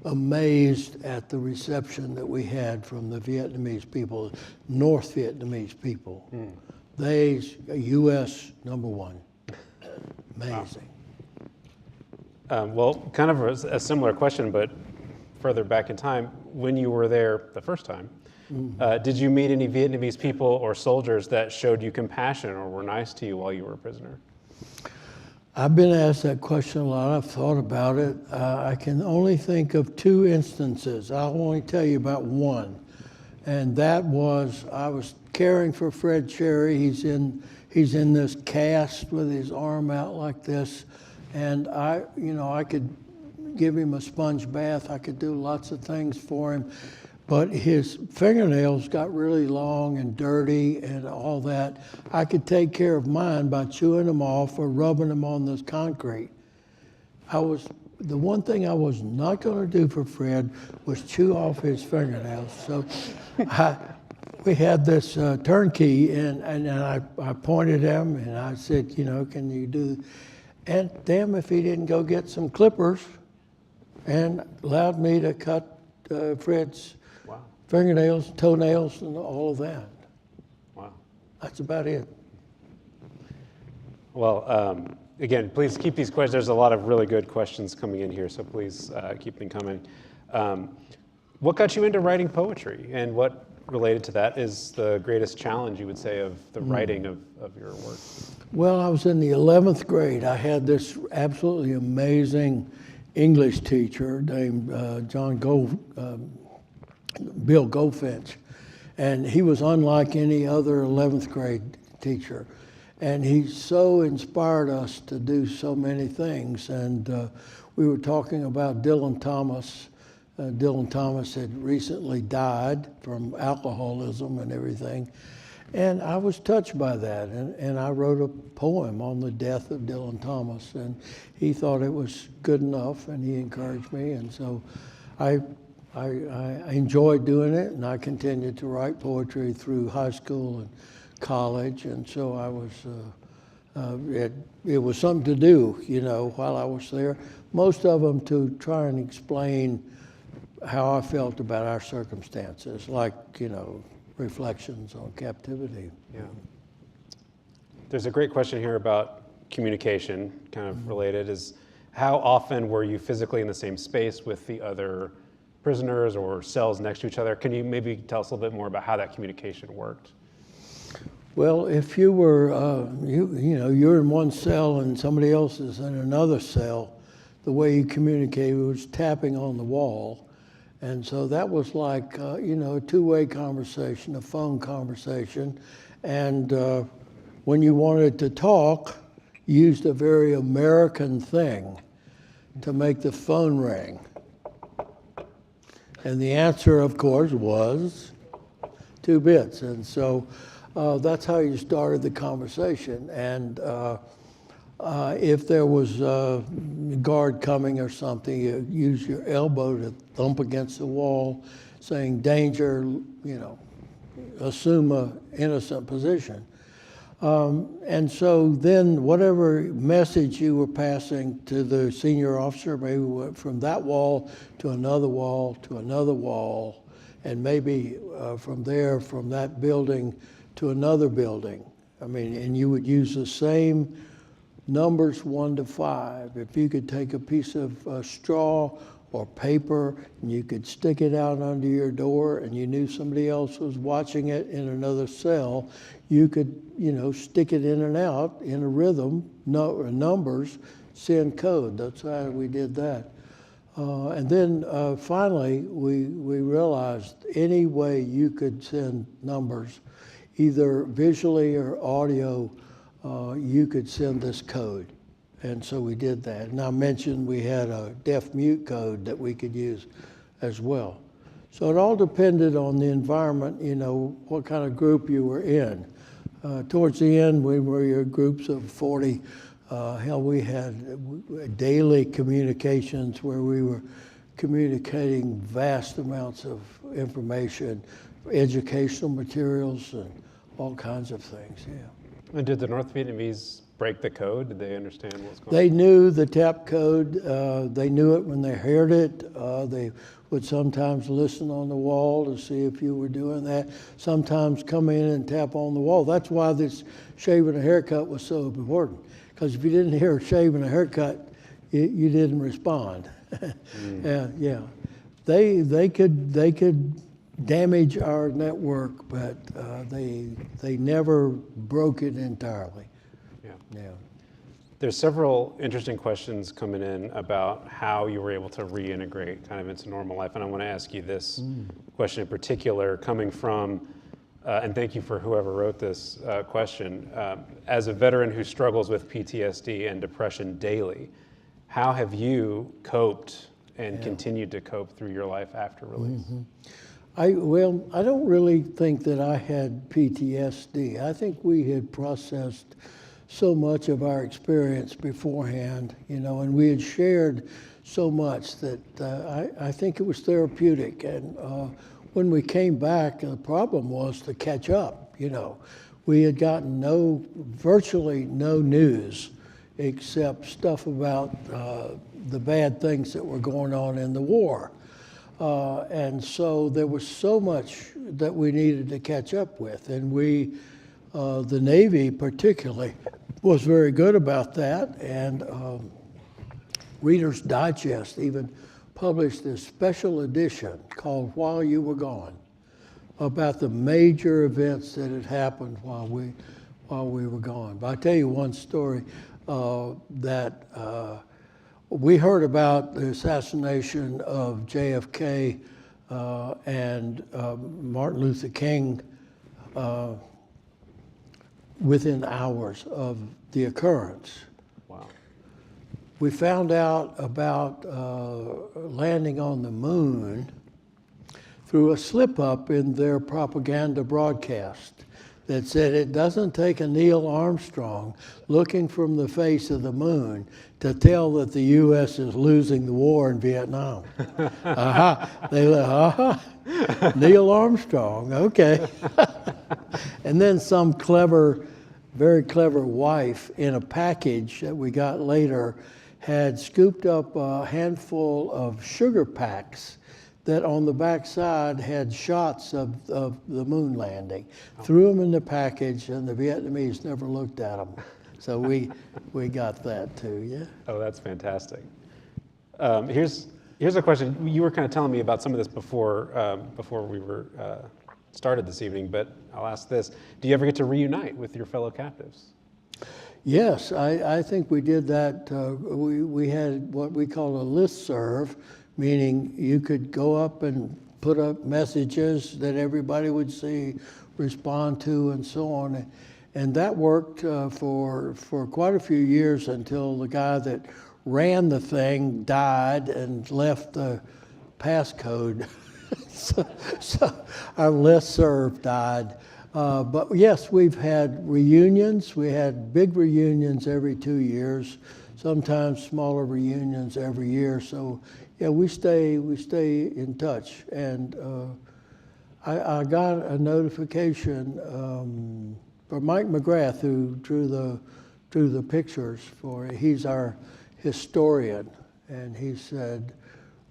amazed at the reception that we had from the Vietnamese people, North Vietnamese people. They, U.S. #1. Amazing. Wow. Well, kind of a similar question, but further back in time, when you were there the first time, did you meet any Vietnamese people or soldiers that showed you compassion or were nice to you while you were a prisoner? I've been asked that question a lot. I've thought about it. I can only think of 2 instances. I'll only tell you about one. And that was, I was caring for Fred Cherry. He's in this cast with his arm out like this, and I could give him a sponge bath. I could do lots of things for him, but his fingernails got really long and dirty and all that. I could take care of mine by chewing them off or rubbing them on this concrete. The one thing I was not going to do for Fred was chew off his fingernails. So we had this turnkey, and I pointed him, and I said, can you do? And damn if he didn't go get some clippers and allowed me to cut Fred's fingernails, toenails, and all of that. Wow. That's about it. Well, again, please keep these questions. There's a lot of really good questions coming in here, so please keep them coming. What got you into writing poetry, and what related to that is the greatest challenge, you would say, of the writing of your work? Well, I was in the 11th grade. I had this absolutely amazing English teacher named Bill Goldfinch, and he was unlike any other 11th grade teacher. And he so inspired us to do so many things. And we were talking about Dylan Thomas. Dylan Thomas had recently died from alcoholism and everything. And I was touched by that. And I wrote a poem on the death of Dylan Thomas. And he thought it was good enough, and he encouraged me. And so I enjoyed doing it, and I continued to write poetry through high school and college, and so I was, it was something to do, while I was there. Most of them to try and explain how I felt about our circumstances, like, reflections on Captivity. Yeah. There's a great question here about communication, kind of related, is how often were you physically in the same space with the other prisoners or cells next to each other? Can you maybe tell us a little bit more about how that communication worked? Well, if you were, you're in one cell and somebody else is in another cell, the way you communicated was tapping on the wall. And so that was like, a two-way conversation, a phone conversation. And when you wanted to talk, you used a very American thing to make the phone ring. And the answer, of course, was 2 bits. And so that's how you started the conversation. And if there was a guard coming or something, you use your elbow to thump against the wall, saying, danger, assume an innocent position. And so then whatever message you were passing to the senior officer, maybe went from that wall to another wall to another wall, and maybe from there, from that building to another building. And you would use the same numbers 1 to 5. If you could take a piece of straw or paper and you could stick it out under your door and you knew somebody else was watching it in another cell, you could, stick it in and out in a rhythm, numbers, send code. That's how we did that. And then finally, we realized any way you could send numbers, either visually or audio, you could send this code. And so we did that. And I mentioned we had a deaf-mute code that we could use as well. So it all depended on the environment, what kind of group you were in. Towards the end, we were groups of 40. We had daily communications where we were communicating vast amounts of information, educational materials, and all kinds of things, yeah. And did the North Vietnamese break the code? Did they understand what was going on? They knew the tap code. They knew it when they heard it. They would sometimes listen on the wall to see if you were doing that. Sometimes come in and tap on the wall. That's why this shaving a haircut was so important. Because if you didn't hear shaving a haircut, you didn't respond. Yeah. They could damage our network, but they never broke it entirely. Yeah. There's several interesting questions coming in about how you were able to reintegrate kind of into normal life, and I want to ask you this question in particular, coming from and thank you for whoever wrote this question. As a veteran who struggles with PTSD and depression daily, how have you coped and continued to cope through your life after release? I don't really think that I had PTSD. I think we had processed so much of our experience beforehand, and we had shared so much that I think it was therapeutic. And when we came back, the problem was to catch up. We had gotten virtually no news except stuff about the bad things that were going on in the war. And so there was so much that we needed to catch up with. And the Navy particularly, was very good about that. And Reader's Digest even published this special edition called While You Were Gone, about the major events that had happened while we were gone. But I'll tell you one story that we heard about the assassination of JFK and Martin Luther King within hours of the occurrence. Wow. We found out about landing on the moon through a slip-up in their propaganda broadcast that said it doesn't take a Neil Armstrong looking from the face of the moon to tell that the U.S. is losing the war in Vietnam. Neil Armstrong, okay. And then some very clever wife in a package that we got later had scooped up a handful of sugar packs that on the back side had shots of the moon landing. Threw them in the package, and the Vietnamese never looked at them. So we got that too, yeah. Oh, that's fantastic. Here's a question. You were kind of telling me about some of this before we were started this evening, but I'll ask this. Do you ever get to reunite with your fellow captives? Yes, I think we did that. We had what we call a listserv, meaning you could go up and put up messages that everybody would see, respond to, and so on. And that worked for quite a few years until the guy that ran the thing died and left the passcode. so our listserv died. But yes, we've had reunions. We had big reunions every 2 years, sometimes smaller reunions every year. So yeah, we stay in touch. And I got a notification from Mike McGrath, who drew the pictures for it. He's our historian, and he said,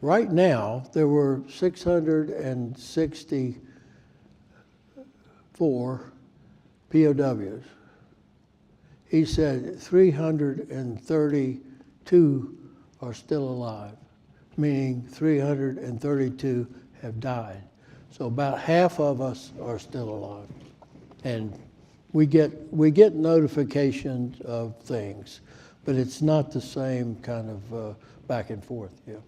right now there were 664 POWs. He said 332 are still alive, meaning 332 have died. So about half of us are still alive. And we get notifications of things, but it's not the same kind of back and forth, yeah.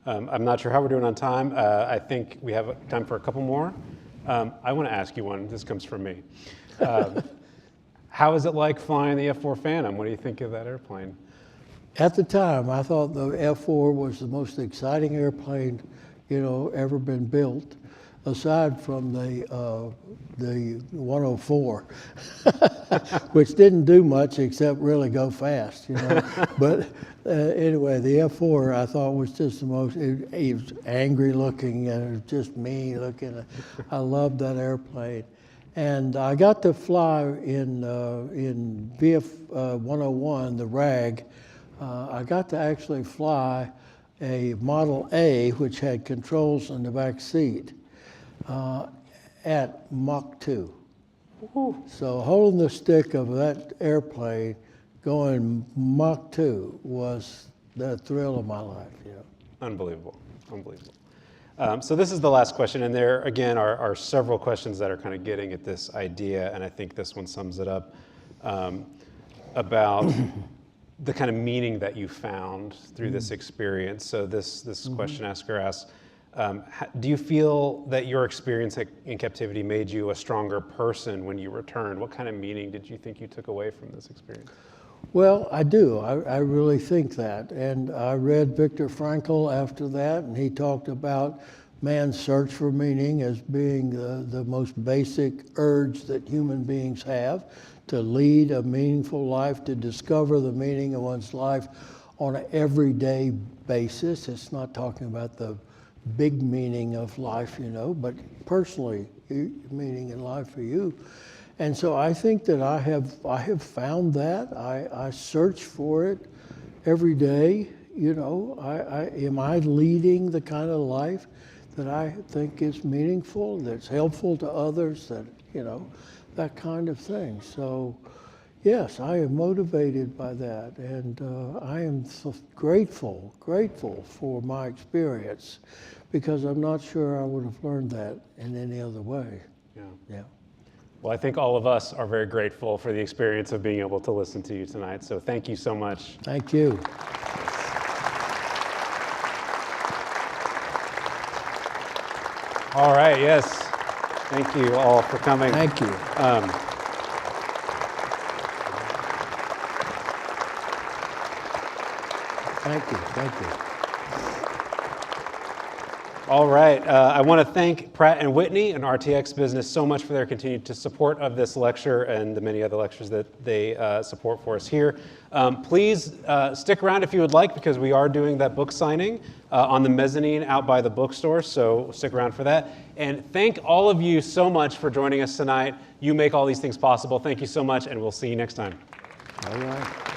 I'm not sure how we're doing on time. I think we have time for a couple more. I want to ask you one. This comes from me. How is it like flying the F-4 Phantom? What do you think of that airplane? At the time, I thought the F-4 was the most exciting airplane, ever been built, aside from the 104, which didn't do much except really go fast, But anyway, the F-4 I thought was just the most. He was angry looking and it was just mean looking. I loved that airplane, and I got to fly in VF 101, the RAG. I got to actually fly a Model A, which had controls in the back seat, at Mach 2. So holding the stick of that airplane going Mach 2 was the thrill of my life, yeah. Unbelievable. So this is the last question, and there, again, are several questions that are kind of getting at this idea, and I think this one sums it up, about the kind of meaning that you found through this experience. So this question asker asks, Do you feel that your experience in captivity made you a stronger person when you returned? What kind of meaning did you think you took away from this experience? Well, I do. I really think that. And I read Viktor Frankl after that, and he talked about man's search for meaning as being the most basic urge that human beings have, to lead a meaningful life, to discover the meaning of one's life on an everyday basis. It's not talking about the big meaning of life, but personally, meaning in life for you. And so I think that I have found that. I search for it every day. Am I leading the kind of life that I think is meaningful, that's helpful to others, that kind of thing. So yes, I am motivated by that, and I am so grateful for my experience, because I'm not sure I would have learned that in any other way. Yeah. Well, I think all of us are very grateful for the experience of being able to listen to you tonight. So thank you so much. Thank you. All right, yes. Thank you all for coming. Thank you. Thank you. All right, I want to thank Pratt & Whitney and RTX Business so much for their continued support of this lecture and the many other lectures that they support for us here. Please stick around if you would like, because we are doing that book signing on the mezzanine out by the bookstore, so stick around for that. And thank all of you so much for joining us tonight. You make all these things possible. Thank you so much, and we'll see you next time. All right.